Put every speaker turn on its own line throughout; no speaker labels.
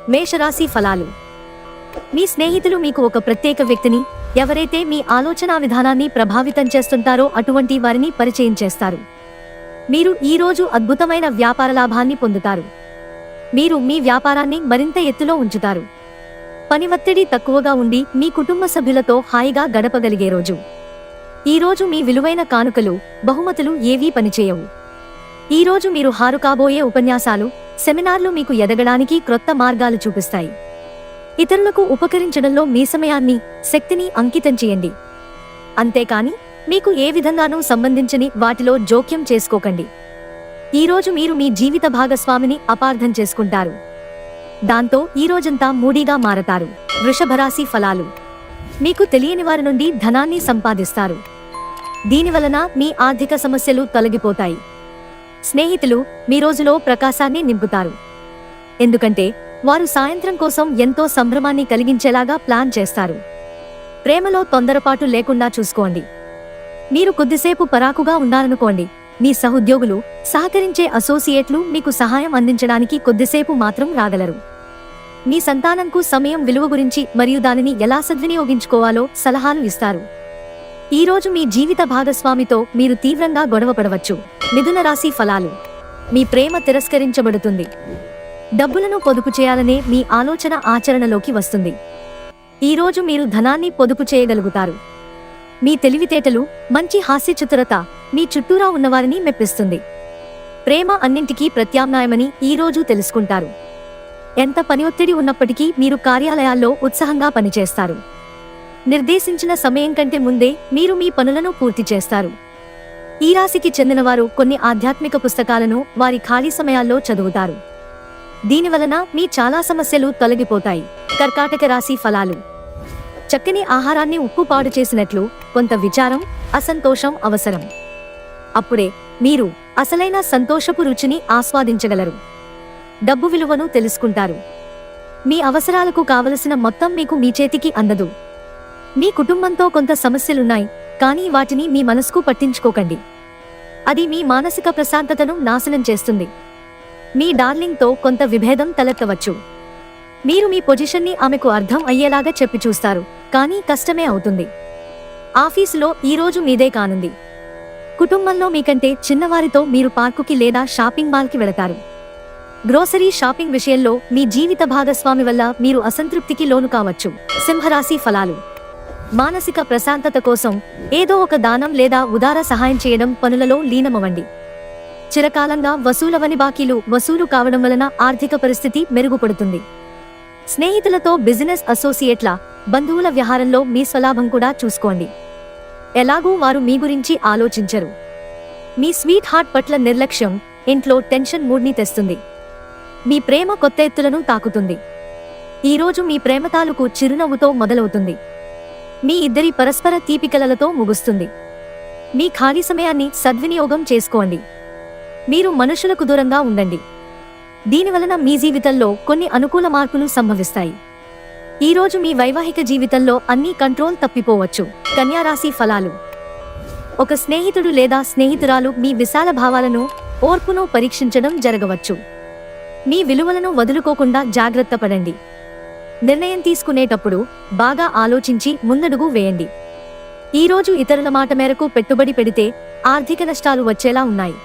మేషరాశి ఫలాలు. మీ స్నేహితులు మీకు ఒక ప్రత్యేక వ్యక్తిని, ఎవరైతే మీ ఆలోచనా విధానాన్ని ప్రభావితం చేస్తుంటారో అటువంటి వారిని పరిచయం చేస్తారు. మీరు ఈ రోజు అద్భుతమైన వ్యాపార లాభాన్ని పొందుతారు. మీరు మీ వ్యాపారాన్ని మరింత ఎత్తులో ఉంచుతారు. పని ఒత్తిడి తక్కువగా ఉండి మీ కుటుంబ సభ్యులతో హాయిగా గడపగలిగే రోజు. ఈ రోజు మీ విలువైన కానుకలు, బహుమతులు ఏవీ పనిచేయవు. ఈ రోజు మీరు హారు కాబోయే ఉపన్యాసాలు, సెమినార్లు మీకు ఎదగడానికి క్రొత్త మార్గాలు చూపిస్తాయి. ఇతరులకు ఉపకరించడంలో మీ సమయాన్ని, శక్తిని అంకితం చేయండి. అంతేకాని మీకు ఏ విధంగానూ సంబంధించని వాటిలో జోక్యం చేసుకోకండి. ఈ రోజు మీరు మీ జీవిత భాగస్వామిని అపార్థం చేసుకుంటారు. దాంతో ఈ రోజంతా మూడీగా మారతారు. వృషభరాశి ఫలాలు. మీకు తెలియని వారి నుండి ధనాన్ని సంపాదిస్తారు. దీనివలన మీ ఆర్థిక సమస్యలు తొలగిపోతాయి. స్నేహితులు మీ రోజులో ప్రకాశాన్ని నింపుతారు. ఎందుకంటే వారు సాయంత్రం కోసం ఎంతో సంభ్రమాన్ని కలిగించేలాగా ప్లాన్ చేస్తారు. ప్రేమలో తొందరపాటు లేకుండా చూసుకోండి. మీరు కొద్దిసేపు పరాకుగా ఉన్నారనుకోండి, మీ సహోద్యోగులు, సహకరించే అసోసియేట్లు మీకు సహాయం అందించడానికి కొద్దిసేపు మాత్రం రాగలరు. మీ సంతానంకు సమయం విలువ గురించి మరియు దానిని ఎలా సద్వినియోగించుకోవాలో సలహాలు ఇస్తారు. ఈ రోజు మీ జీవిత భాగస్వామితో మీరు తీవ్రంగా గొడవపడవచ్చు. మిథున రాశి ఫలాలు. మీ ప్రేమ తిరస్కరించబడుతుంది. డబ్బులను పొదుపు చేయాలనే మీ ఆలోచన ఆచరణలోకి వస్తుంది. ఈ రోజు మీరు ధనాన్ని పొదుపు చేయగలుగుతారు. మీ తెలివితేటలు, మంచి హాస్యచతురత మీ చుట్టూరా ఉన్నవారిని మెప్పిస్తుంది. ప్రేమ అన్నింటికీ ప్రత్యామ్నాయమని ఈ రోజు తెలుసుకుంటారు. ఎంత పని ఒత్తిడి ఉన్నప్పటికీ మీరు కార్యాలయాల్లో ఉత్సాహంగా పనిచేస్తారు. నిర్దేశించిన సమయం కంటే ముందే మీరు మీ పనులను పూర్తి చేస్తారు. ఈ రాశికి చెందినవారు కొన్ని ఆధ్యాత్మిక పుస్తకాలను వారి ఖాళీ సమయాల్లో చదువుతారు. దీనివలన మీ చాలా సమస్యలు తొలగిపోతాయి. కర్కాటక రాశి ఫలాలు. చక్కని ఆహారాన్ని ఉప్పు పాడు చేసినట్లు కొంత విచారం, అసంతోషం అవసరం. అప్పుడే మీరు అసలైన సంతోషపు రుచిని ఆస్వాదించగలరు. డబ్బు విలువను తెలుసుకుంటారు. మీ అవసరాలకు కావలసిన మొత్తం మీకు మీ చేతికి అందదు. మీ కుటుంబంతో కొంత సమస్యలున్నాయి, కానీ వాటిని మీ మనసుకు పట్టించుకోకండి. అది మీ మానసిక ప్రశాంతతను నాశనం చేస్తుంది. మీ డార్లింగ్తో కొంత విభేదం తలెత్తవచ్చు. మీరు మీ పొజిషన్ని ఆమెకు అర్థం అయ్యేలాగా చెప్పి చూస్తారు, కానీ కష్టమే అవుతుంది. ఆఫీసులో ఈరోజు మీదే కానుంది. కుటుంబంలో మీకంటే చిన్నవారితో మీరు పార్కుకి లేదా షాపింగ్ మాల్కి వెళతారు. గ్రోసరీ షాపింగ్ విషయంలో మీ జీవిత భాగస్వామి వల్ల మీరు అసంతృప్తికి లోను కావచ్చు. సింహరాశి ఫలాలు. మానసిక ప్రశాంతత కోసం ఏదో ఒక దానం లేదా ఉదార సహాయం చేయడం పనులలో లీనమవ్వండి. చిరకాలంగా వసూలవని బాకీలు వసూలు కావడం వలన ఆర్థిక పరిస్థితి మెరుగుపడుతుంది. స్నేహితులతో, బిజినెస్ అసోసియేట్ల, బంధువుల వ్యవహారంలో మీ స్వలాభం కూడా చూసుకోండి. ఎలాగూ వారు మీ గురించి ఆలోచించరు. మీ స్వీట్ హార్ట్ పట్ల నిర్లక్ష్యం ఇంట్లో టెన్షన్ మూడ్ని తెస్తుంది. మీ ప్రేమ కొత్త ఎత్తులను తాకుతుంది. ఈరోజు మీ ప్రేమ తాలూకు చిరునవ్వుతో మొదలవుతుంది. మీ ఇద్దరి పరస్పర తీపికలలతో ముగుస్తుంది. మీ ఖాళీ సమయాన్ని సద్వినియోగం చేసుకోండి. మీరు మనుషులకు దూరంగా ఉండండి. దీనివలన మీ జీవితంలో కొన్ని అనుకూల మార్పులు సంభవిస్తాయి. ఈరోజు మీ వైవాహిక జీవితంలో అన్ని కంట్రోల్ తప్పిపోవచ్చు. కన్యారాశి ఫలాలు. ఒక స్నేహితుడు లేదా స్నేహితురాలు మీ విశాల భావాలను, ఓర్పును పరీక్షించడం జరగవచ్చు. మీ విలువలను వదులుకోకుండా జాగ్రత్త పడండి. నిర్ణయం తీసుకునేటప్పుడు బాగా ఆలోచించి ముందడుగు వేయండి. ఈరోజు ఇతరుల మాట మేరకు పెట్టుబడి పెడితే ఆర్థిక నష్టాలు వచ్చేలా ఉన్నాయి.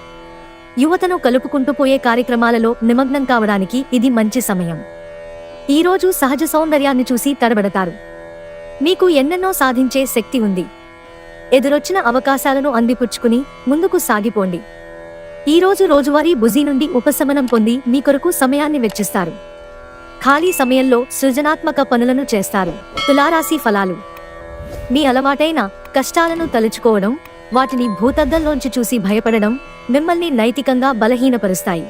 యువతను కలుపుకుంటూ పోయే కార్యక్రమాలలో నిమగ్నం కావడానికి ఇది మంచి సమయం. ఈరోజు సహజ సౌందర్యాన్ని చూసి తడబడతారు. మీకు ఎన్నెన్నో సాధించే శక్తి ఉంది. ఎదురొచ్చిన అవకాశాలను అందిపుచ్చుకుని ముందుకు సాగిపోండి. ఈరోజు రోజువారీ బుజీ నుండి ఉపశమనం పొంది మీ కొరకు సమయాన్ని వెచ్చిస్తారు. ఖాళీ సమయంలో సృజనాత్మక పనులను చేస్తారు. తులారాశి ఫలాలు. మీ అలవాటైన కష్టాలను తలుచుకోవడం, వాటిని భూతద్దంలోంచి చూసి భయపడడం మిమ్మల్ని నైతికంగా బలహీనపరుస్తాయి.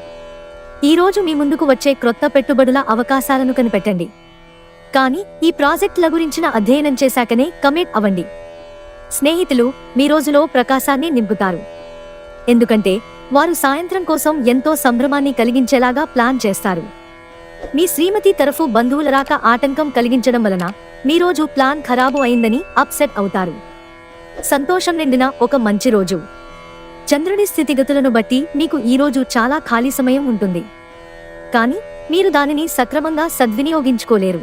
ఈరోజు మీ ముందుకు వచ్చే క్రొత్త పెట్టుబడుల అవకాశాలను కనిపెట్టండి. కానీ ఈ ప్రాజెక్టుల గురించిన అధ్యయనం చేశాకనే కమిట్ అవ్వండి. స్నేహితులు మీ రోజులో ప్రకాశాన్ని నింపుతారు. ఎందుకంటే వారు సాయంత్రం కోసం ఎంతో సంభ్రమాన్ని కలిగించేలాగా ప్లాన్ చేస్తారు. మీ శ్రీమతి తరఫు బంధువుల రాక ఆటంకం కలిగించడం వలన మీ రోజు ప్లాన్ ఖరాబు అయిందని అప్సెట్ అవుతారు. సంతోషం నిండిన ఒక మంచి రోజు. చంద్రుడి స్థితిగతులను బట్టి మీకు ఈ రోజు చాలా ఖాళీ సమయం ఉంటుంది. కానీ మీరు దానిని సక్రమంగా సద్వినియోగించుకోలేరు.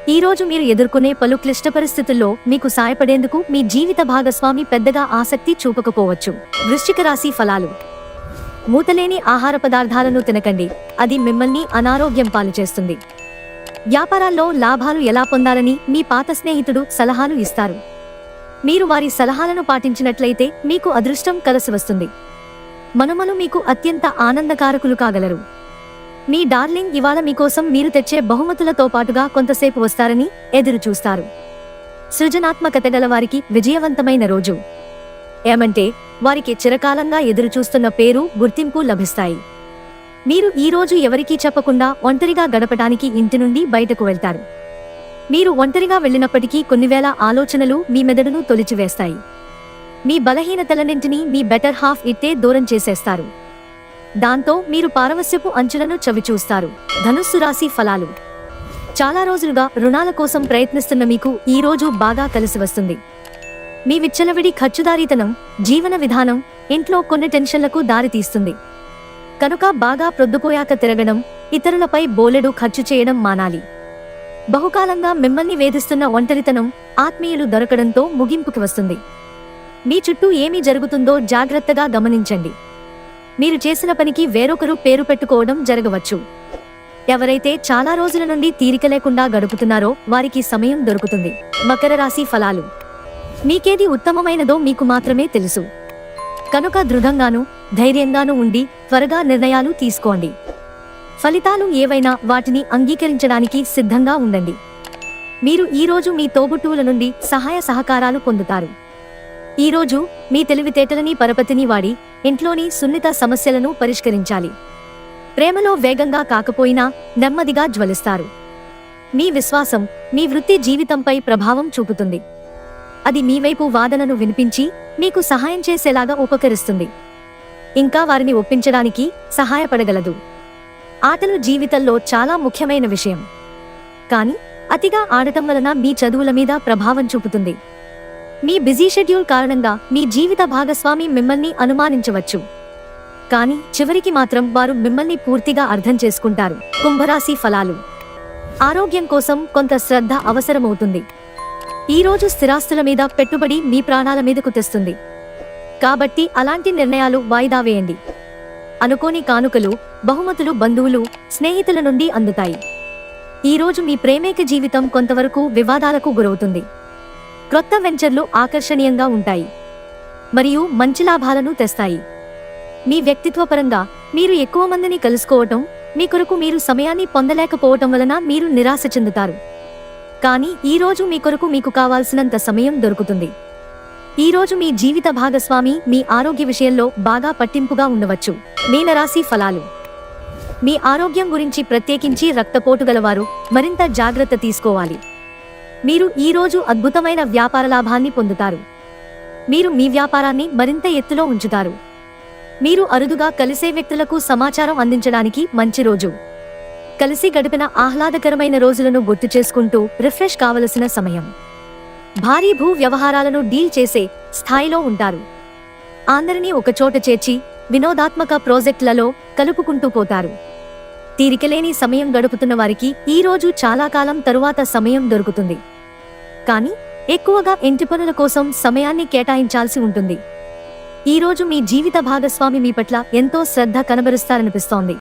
ఈరోజు మీరు ఎదుర్కొనే పలు క్లిష్ట పరిస్థితుల్లో మీకు సాయపడేందుకు మీ జీవిత భాగస్వామి పెద్దగా ఆసక్తి చూపకపోవచ్చు. వృశ్చిక రాశి ఫలాలు. మూతలేని ఆహార పదార్థాలను తినకండి, అది మిమ్మల్ని అనారోగ్యం పాలు చేస్తుంది. వ్యాపారాల్లో లాభాలు ఎలా పొందాలని మీ పాత స్నేహితుడు సలహాలు ఇస్తారు. మీరు వారి సలహాలను పాటించినట్లయితే మీకు అదృష్టం కలిసి వస్తుంది. మనుమలు మీకు అత్యంత ఆనందకారకులు కాగలరు. మీ డార్లింగ్ ఇవాళ మీకోసం మీరు తెచ్చే బహుమతులతో పాటుగా కొంతసేపు వస్తారని ఎదురు చూస్తారు. సృజనాత్మకత గల వారికి విజయవంతమైన రోజు. ఏమంటే వారికి చిరకాలంగా ఎదురుచూస్తున్న పేరు, గుర్తింపు లభిస్తాయి. మీరు ఈరోజు ఎవరికీ చెప్పకుండా ఒంటరిగా గడపడానికి ఇంటి నుండి బయటకు వెళ్తారు. మీరు ఒంటరిగా వెళ్ళినప్పటికీ కొన్ని వేల ఆలోచనలు మీ మెదడును తొలిచివేస్తాయి. మీ బలహీనతలన్నింటినీ మీ బెటర్ హాఫ్ ఇట్టే దూరం చేసేస్తారు. దాంతో మీరు పారవస్యపు అంచులను చవిచూస్తారు. ధనుస్సు రాశి ఫలాలు. చాలా రోజులుగా రుణాల కోసం ప్రయత్నిస్తున్న మీకు ఈ రోజు బాగా కలిసి వస్తుంది. మీ విచ్చలవిడి ఖర్చుదారీతనం, జీవన విధానం ఇంట్లో కొన్ని టెన్షన్లకు దారితీస్తుంది. కనుక బాగా ప్రొద్దుపోయాక తిరగడం, ఇతరులపై బోలెడు ఖర్చు చేయడం మానాలి. బహుకాలంగా మిమ్మల్ని వేధిస్తున్న ఒంటరితనం ఆత్మీయులు దొరకడంతో ముగింపుకి వస్తుంది. మీ చుట్టూ ఏమి జరుగుతుందో జాగ్రత్తగా గమనించండి. మీరు చేసిన పనికి వేరొకరు పేరు పెట్టుకోవడం జరగవచ్చు. ఎవరైతే చాలా రోజుల నుండి తీరిక లేకుండా గడుపుతున్నారో వారికి సమయం దొరుకుతుంది. మకర రాశి ఫలాలు. మీకేది ఉత్తమమైనదో మీకు మాత్రమే తెలుసు. కనుక దృఢంగానూ ధైర్యంగానూ ఉండి త్వరగా నిర్ణయాలు తీసుకోండి. ఫలితాలు ఏవైనా వాటిని అంగీకరించడానికి సిద్ధంగా ఉండండి. మీరు ఈరోజు మీ తోబుట్టువుల నుండి సహాయ సహకారాలు పొందుతారు. ఈరోజు మీ తెలివితేటలని పరపతిని వాడి ఇంట్లోని సున్నిత సమస్యలను పరిష్కరించాలి. ప్రేమలో వేగంగా కాకపోయినా నెమ్మదిగా జ్వలిస్తారు. మీ విశ్వాసం మీ వృత్తి జీవితంపై ప్రభావం చూపుతుంది. అది మీ వైపు వాదనను వినిపించి మీకు సహాయం చేసేలాగా ఉపకరిస్తుంది. ఇంకా వారిని ఒప్పించడానికి సహాయపడగలదు. ఆటలు జీవితంలో చాలా ముఖ్యమైన విషయం. కానీ అతిగా ఆడటం వలన మీ చదువుల మీద ప్రభావం చూపుతుంది. మీ బిజీ షెడ్యూల్ కారణంగా మీ జీవిత భాగస్వామి మిమ్మల్ని అనుమానించవచ్చు. కానీ చివరికి మాత్రం వారు మిమ్మల్ని పూర్తిగా అర్థం చేసుకుంటారు. కుంభరాశి ఫలాలు. ఆరోగ్యం కోసం కొంత శ్రద్ధ అవసరమవుతుంది. ఈరోజు స్థిరాస్తుల మీద పెట్టుబడి మీ ప్రాణాల మీదకు తెస్తుంది. కాబట్టి అలాంటి నిర్ణయాలు వాయిదా వేయండి. అనుకోని కానుకలు, బహుమతులు బంధువులు, స్నేహితుల నుండి అందుతాయి. ఈరోజు మీ ప్రేమేక జీవితం కొంతవరకు వివాదాలకు గురవుతుంది. క్రొత్త వెంచర్లు ఆకర్షణీయంగా ఉంటాయి మరియు మంచి లాభాలను తెస్తాయి. మీ వ్యక్తిత్వపరంగా మీరు ఎక్కువ మందిని కలుసుకోవటం, మీ కొరకు మీరు సమయాన్ని పొందలేకపోవటం వలన మీరు నిరాశ చెందుతారు. కానీ ఈరోజు మీ కొరకు మీకు కావాల్సినంత సమయం దొరుకుతుంది. ఈరోజు మీ జీవిత భాగస్వామి మీ ఆరోగ్య విషయంలో బాగా పట్టింపుగా ఉండవచ్చు. మీనరాశి ఫలాలు. మీ ఆరోగ్యం గురించి ప్రత్యేకించి రక్తపోటు గలవారు మరింత జాగ్రత్త తీసుకోవాలి. మీరు ఈరోజు అద్భుతమైన వ్యాపార లాభాన్ని పొందుతారు. మీరు మీ వ్యాపారాన్ని మరింత ఎత్తులో ఉంచుతారు. మీరు అరుదుగా కలిసే వ్యక్తులకు సమాచారం అందించడానికి మంచి రోజు. కలిసి గడిపిన ఆహ్లాదకరమైన రోజులను గుర్తు చేసుకుంటూ రిఫ్రెష్ కావలసిన సమయం. భారీ భూ వ్యవహారాలను డీల్ చేసే స్థాయిలో ఉంటారు. అందరినీ ఒకచోట చేర్చి వినోదాత్మక ప్రాజెక్టులలో కలుపుకుంటూ పోతారు. తీరికలేని సమయం గడుపుతున్న వారికి ఈరోజు చాలా కాలం తరువాత సమయం దొరుకుతుంది. కానీ ఎక్కువగా ఇంటి పనుల కోసం సమయాన్ని కేటాయించాల్సి ఉంటుంది. ఈరోజు మీ జీవిత భాగస్వామి మీ పట్ల ఎంతో శ్రద్ధ కనబరుస్తారనిపిస్తోంది.